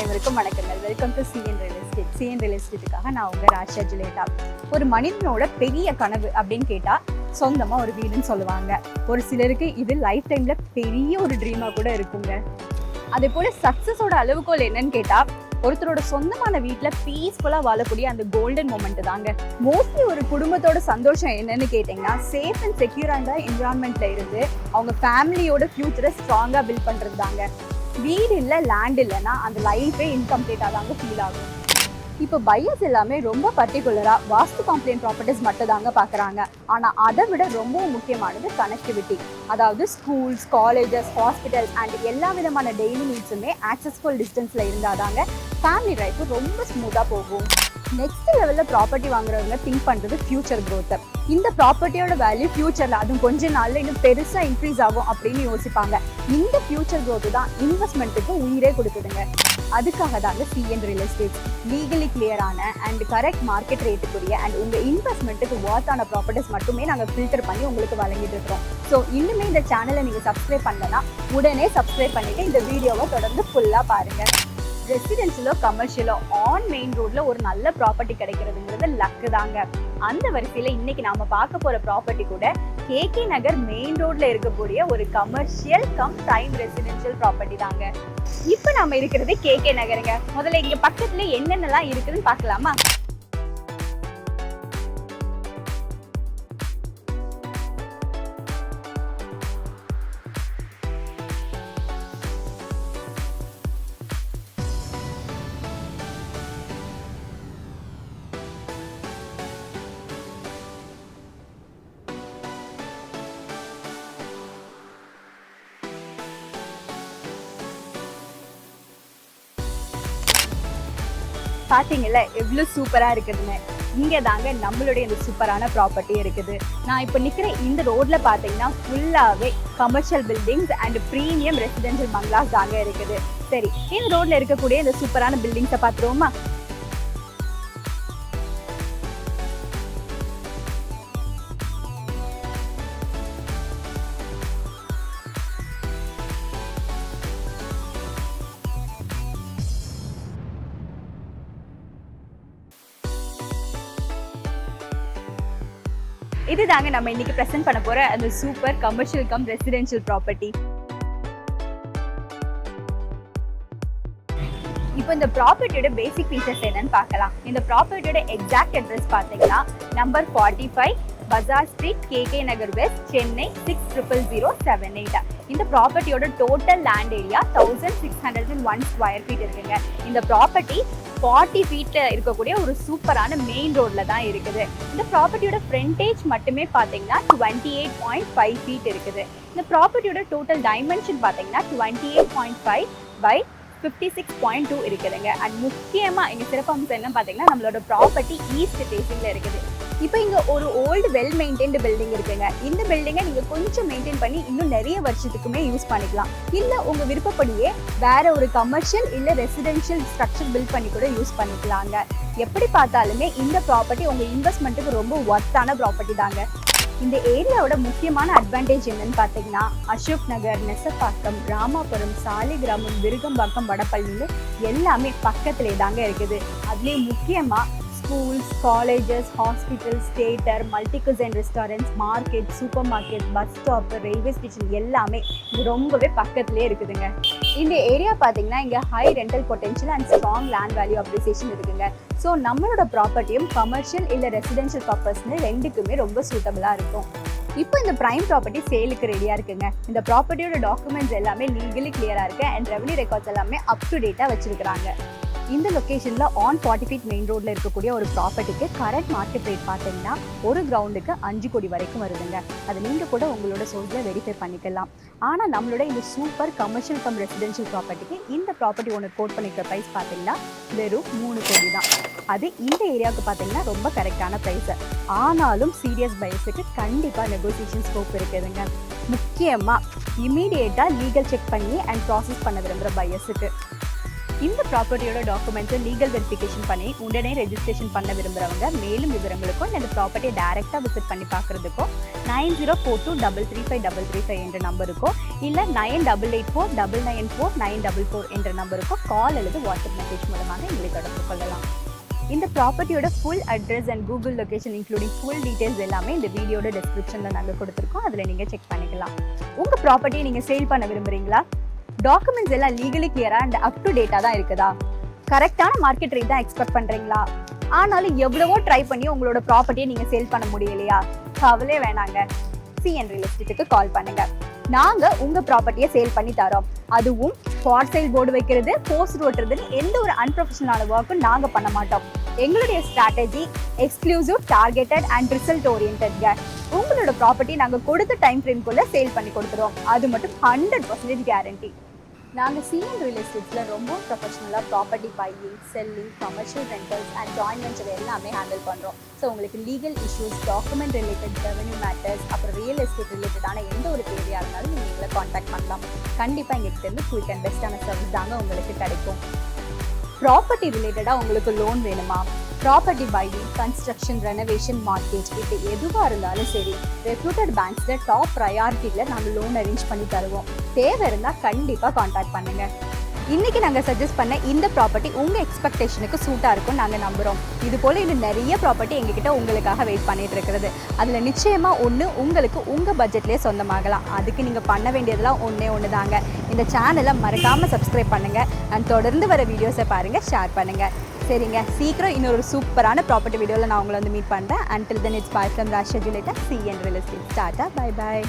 அனைவருக்கும் வணக்கங்கள். Welcome to CN real estate. CN real எஸ்டேட்டுக்காக நான் உங்கள் ராஷா ஜுலேட்டா. ஒரு மனிதனோட பெரிய கனவு அப்படின்னு கேட்டால் சொந்தமாக ஒரு வீடுன்னு சொல்லுவாங்க. ஒரு சிலருக்கு இது லைஃப் டைமில் பெரிய ஒரு ட்ரீமாக கூட இருக்குங்க. அதே போல் சக்ஸஸோட அளவுகோல் என்னன்னு கேட்டால் ஒருத்தரோட சொந்தமான வீட்டில் பீஸ்ஃபுல்லாக வாழக்கூடிய அந்த கோல்டன் மொமெண்ட் தாங்க. மோஸ்ட்லி ஒரு குடும்பத்தோட சந்தோஷம் என்னன்னு கேட்டிங்கன்னா சேஃப் அண்ட் செக்யூரான என்விரான்மெண்ட்டில் இருந்து அவங்க ஃபேமிலியோட ஃப்யூச்சரை ஸ்ட்ராங்காக பில்ட் பண்ணுறது தாங்க. வீடு இல்லை, லேண்ட் இல்லைன்னா அந்த லைஃபே இன்கம்ப்ளீட்டாக தாங்க ஃபீல் ஆகும். இப்போ பையர்ஸ் எல்லாமே ரொம்ப பர்டிகுலராக வாஸ்து காம்ப்ளைண்ட் ப்ராப்பர்ட்டிஸ் மட்டும் தாங்க பார்க்குறாங்க. ஆனால் அதை விட ரொம்பவும் முக்கியமானது கனெக்டிவிட்டி. அதாவது ஸ்கூல்ஸ், காலேஜஸ், ஹாஸ்பிட்டல்ஸ் அண்ட் எல்லா விதமான டெய்லி நீட்ஸுமே ஆக்சஸ்ஃபுல் டிஸ்டன்ஸில் இருந்தால் தாங்க ஃபேமிலி லைஃப் ரொம்ப ஸ்மூத்தாக போகும். நெக்ஸ்ட் லெவலில் ப்ராப்பர்ட்டி வாங்குறவங்க திங்க் பண்ணுறது ஃபியூச்சர் க்ரோத். இந்த ப்ராப்பர்ட்டியோட வேல்யூ ஃபியூச்சரில் அதுவும் கொஞ்ச நாளில் இன்னும் பெருசாக இன்க்ரீஸ் ஆகும் அப்படின்னு யோசிப்பாங்க. இந்த ஃபியூச்சர் க்ரோத்து தான் இன்வெஸ்ட்மெண்ட்டுக்கு உயிரே கொடுக்குதுங்க. அதுக்காக தாங்க சிஎன் ரியல் எஸ்டேட் லீகலி கிளியரான அண்ட் கரெக்ட் மார்க்கெட் ரேட்டுக்குரிய அண்ட் உங்கள் இன்வெஸ்ட்மெண்ட்டுக்கு ஒர்த்தான ப்ராப்பர்ட்டிஸ் மட்டுமே நாங்கள் ஃபில்டர் பண்ணி உங்களுக்கு வழங்கிட்டு இருக்கிறோம். ஸோ இன்னுமே இந்த சேனலை நீங்கள் சப்ஸ்கிரைப் பண்ணலன்னா உடனே சப்ஸ்கிரைப் பண்ணிவிட்டு இந்த வீடியோவை தொடர்ந்து ஃபுல்லாக பாருங்கள். ரெசிடென்ஷியலோ கமர்ஷியலோ ஆன் மெயின் ரோட்ல ஒரு நல்ல ப்ராப்பர்ட்டி கிடைக்கிறதுங்கிறது லக்கு தாங்க. அந்த வரிசையில இன்னைக்கு நாம பார்க்க போற ப்ராப்பர்ட்டி கூட கேகே நகர் மெயின் ரோட்ல இருக்கக்கூடிய ஒரு commercial come time residential property தாங்க. இப்ப நாம இருக்கிறது கேகே நகருங்க. முதல்ல இங்க பக்கத்துல என்னென்னலாம் இருக்குதுன்னு பார்க்கலாமா? பாத்தீங்கல்ல எவ்வளவு சூப்பரா இருக்குதுன்னு. இங்க தாங்க நம்மளுடைய இந்த சூப்பரான ப்ராப்பர்ட்டி இருக்குது. நான் இப்ப நிக்கிற இந்த ரோட்ல பாத்தீங்கன்னா ஃபுல்லாவே commercial buildings and premium residential பங்களாஸ் தாங்க இருக்குது. சரி, இந்த ரோட்ல இருக்கக்கூடிய இந்த சூப்பரான பில்டிங்ஸை பாத்துருவோமா? இதுதாங்க நம்ம இன்னைக்கு பிரசன்ட் பண்ண போற அந்த super commercial cum residential property. இப்போ இந்த ப்ராப்பர்ட்டியோட பேசிக் ஃபீச்சர்ஸ் என்னன்னு பார்க்கலாம். இந்த ப்ராப்பர்ட்டியோட எக்ஸாக்ட் அட்ரஸ் பார்த்தீங்கன்னா number 45 bazaar street, KK Nagar west, Chennai 600078. இந்த ப்ராப்பர்ட்டியோட total land area 1601 square feet இருக்குங்க. இந்த ப்ராப்பர்ட்டி 40 ஃபீட்ல இருக்கக்கூடிய ஒரு சூப்பரான மெயின் ரோட்ல தான் இருக்குது. இந்த ப்ராப்பர்ட்டியோட ஃப்ரண்டேஜ் மட்டுமே பார்த்தீங்கன்னா 28.5 ஃபீட் இருக்குது. இந்த ப்ராப்பர்ட்டியோட டோட்டல் டைமென்ஷன் பார்த்தீங்கன்னா 28.5 by 56.2 இருக்குதுங்க. அண்ட் முக்கியமாக எங்கள் சிறப்பம்சம் என்ன பார்த்தீங்கன்னா நம்மளோட ப்ராப்பர்ட்டி ஈஸ்ட் ஃபேஸிங்கில் இருக்குது. இப்போ இங்கே ஒரு ஓல்டு வெல் மெயின்டைன்டு பில்டிங் இருக்குங்க. இந்த பில்டிங்கை நீங்கள் கொஞ்சம் மெயின்டைன் பண்ணி இன்னும் நிறைய வருஷத்துக்குமே யூஸ் பண்ணிக்கலாம். இல்லை உங்கள் விருப்பப்படியே வேற ஒரு கமர்ஷியல் இல்லை ரெசிடென்ஷியல் ஸ்ட்ரக்சர் பில்ட் பண்ணி கூட யூஸ் பண்ணிக்கலாங்க. எப்படி பார்த்தாலுமே இந்த ப்ராப்பர்ட்டி உங்கள் இன்வெஸ்ட்மெண்ட்டுக்கு ரொம்ப ஒர்த்தான ப்ராப்பர்ட்டி தாங்க. இந்த ஏரியாவோட முக்கியமான அட்வான்டேஜ் என்னன்னு பார்த்தீங்கன்னா அசோக் நகர், நெசப்பாக்கம், ராமாபுரம், சாலிகிராமம், விருகம்பாக்கம், வடபள்ளின்னு எல்லாமே பக்கத்திலே தாங்க இருக்குது. அதுலேயும் முக்கியமாக schools, colleges, hospitals, theatre, multi cuisine restaurants, market, super market, bus stop, railway station எல்லாமே இது ரொம்பவே பக்கத்துலேயே இருக்குதுங்க. இந்த ஏரியா பார்த்தீங்கன்னா இங்கே high rental potential and strong land value appreciation இருக்குங்க. ஸோ நம்மளோட ப்ராப்பர்ட்டியும் கமர்ஷியல் இல்லை ரெசிடென்ஷியல் பர்பஸ்ன்னு ரெண்டுக்குமே ரொம்ப சூட்டபிளாக இருக்கும். இப்போ இந்த ப்ரைம் ப்ராப்பர்ட்டி சேலுக்கு ரெடியாக இருக்குங்க. இந்த ப்ராப்பர்ட்டியோட டாக்குமெண்ட்ஸ் எல்லாமே லீகலி கிளியராக இருக்குது அண்ட் ரெவன்யூ ரெக்கார்ட்ஸ் எல்லாமே அப் டு டேட்டாக வச்சுருக்கிறாங்க. இந்த லொக்கேஷனில் ஆன் 40 ஃபீட் மெயின் ரோட்டில் இருக்கக்கூடிய ஒரு ப்ராப்பர்ட்டிக்கு கரண்ட் மார்க்கெட் ரேட் பார்த்தீங்கன்னா ஒரு கிரவுண்டுக்கு 5 கோடி வரைக்கும் வருதுங்க. அது நீங்கள் கூட உங்களோட சோர்ஸில் வெரிஃபை பண்ணிக்கலாம். ஆனால் நம்மளோட இந்த சூப்பர் கமர்ஷியல் கம் ரெசிடென்ஷியல் ப்ராப்பர்ட்டிக்கு இந்த ப்ராப்பர்ட்டி ஓனர் கோட் பண்ணிக்கிற ப்ரைஸ் பார்த்தீங்கன்னா வெறும் 3 கோடி தான். அது இந்த ஏரியாவுக்கு பார்த்தீங்கன்னா ரொம்ப கரெக்டான ப்ரைஸு. ஆனாலும் சீரியஸ் பையர்ஸுக்கு கண்டிப்பாக நெகோசியேஷன் ஸ்கோப் இருக்குதுங்க. முக்கியமாக இமீடியேட்டாக லீகல் செக் பண்ணி அண்ட் ப்ராசஸ் பண்ண விரும்புகிற பையர்ஸுக்கு. இந்த ப்ராப்பர்ட்டியோட டாக்குமெண்ட்ஸை லீகல் வெரிஃபிகேஷன் பண்ணி உடனே ரெஜிஸ்ட்ரேஷன் பண்ண விரும்புகிறவங்க மேலும் விவரங்களுக்கும் இந்த ப்ராப்பர்ட்டியை டைரெக்டாக விசிட் பண்ணி பார்க்குறதுக்கும் 9042235335 என்ற நம்பருக்கோ இல்லை 9884994944 என்ற நம்பருக்கோ கால் அல்லது வாட்ஸ்அப் மெசேஜ் மூலமாக எங்களை தொடர்பு கொள்ளலாம். இந்த ப்ராப்பர்ட்டியோட full address and Google location including full details எல்லாமே இந்த வீடியோட டிஸ்கிரிப்ஷனில் நாங்கள் கொடுத்துருக்கோம். அதில் நீங்கள் செக் பண்ணிக்கலாம். உங்கள் ப்ராப்பர்ட்டியை நீங்கள் சேல் பண்ண விரும்புகிறீங்களா? டாக்குமெண்ட்ஸ் எல்லாம் லீகலி கிளியரா அண்ட் அப் டு டேட்டா தான் இருக்குதா? கரெக்டான மார்க்கெட் ரேட் தான் எக்ஸ்பெக்ட் பண்றீங்களா? ஆனாலும் எவ்வளவோ ட்ரை பண்ணி உங்களோட ப்ராப்பர்ட்டியை நீங்க சேல் பண்ண முடியலையா? கவலையே வேணாங்க, சிஎன் ரியல் எஸ்டேட்டுக்கு கால் பண்ணுங்க. நாங்க உங்க ப்ராப்பர்ட்டியை சேல் பண்ணி தரோம். அதுவும் ஃபார் சேல் போர்டு வைக்கிறது, போஸ்டர் ஓட்டுறதுன்னு எந்த ஒரு அன்ப்ரொஃபஷனலான ஒர்க்கும் நாங்க பண்ண மாட்டோம். எங்களுடைய strategy exclusive, targeted and result ஓரியன்டட்ங்க. உங்களோட ப்ராப்பர்ட்டி நாங்க கொடுத்த டைம் ஃப்ரேம்குள்ள சேல் பண்ணி கொடுத்துருவோம். அது மட்டும் 100% கேரண்டி. நாங்கள் சிஎன் ரியல் எஸ்டேட்ஸில் ரொம்ப ப்ரொஃபஷனலாக property buying, selling, commercial rentals and joint venture எல்லாமே ஹேண்டில் பண்ணுறோம். ஸோ உங்களுக்கு legal issues, document related, revenue matters, அப்புறம் ரியல் எஸ்டேட் ரிலேட்டடான எந்த ஒரு தேவையாக இருந்தாலும் நீங்கள் எங்களை காண்டாக்ட் பண்ணலாம். கண்டிப்பாக எங்கள்கிட்ட இருந்து குயிக் அண்ட் பெஸ்ட்டான சர்வீஸ் தாங்க உங்களுக்கு கிடைக்கும். ப்ராப்பர்ட்டி ரிலேட்டடாக உங்களுக்கு லோன் வேணுமா? Property buying, construction, renovation, market, இது எதுவாக இருந்தாலும் சரி, ரெப்யூட்டட் பேங்க்ஸில் டாப் ப்ரையாரிட்டியில் நாங்கள் லோன் அரேஞ்ச் பண்ணி தருவோம். தேவை இருந்தால் கண்டிப்பாக காண்டாக்ட் பண்ணுங்கள். இன்றைக்கி நாங்கள் சஜஸ்ட் பண்ண இந்த ப்ராப்பர்ட்டி உங்கள் எக்ஸ்பெக்டேஷனுக்கு சூட்டாக இருக்கும்னு நாங்கள் நம்புகிறோம். இது போல் இன்னும் நிறைய ப்ராப்பர்ட்டி எங்ககிட்ட உங்களுக்காக வெயிட் பண்ணிகிட்டு இருக்கிறது. அதில் நிச்சயமாக ஒன்று உங்களுக்கு உங்கள் பட்ஜெட்லேயே சொந்தமாகலாம். அதுக்கு நீங்கள் பண்ண வேண்டியதெல்லாம் ஒன்று தாங்க. இந்த சேனலை மறக்காமல் சப்ஸ்கிரைப் பண்ணுங்கள் அண்ட் தொடர்ந்து வர வீடியோஸை பாருங்கள், ஷேர் பண்ணுங்கள். சரிங்க, சீக்கிரம் இன்னொரு சூப்பரான ப்ராப்பர்ட்டி வீடியோவில் நான் உங்களை வந்து மீட் பண்ணுறேன். Until then, it's bye from Rasha Juleta, CN Real Estate. Tata, bye bye.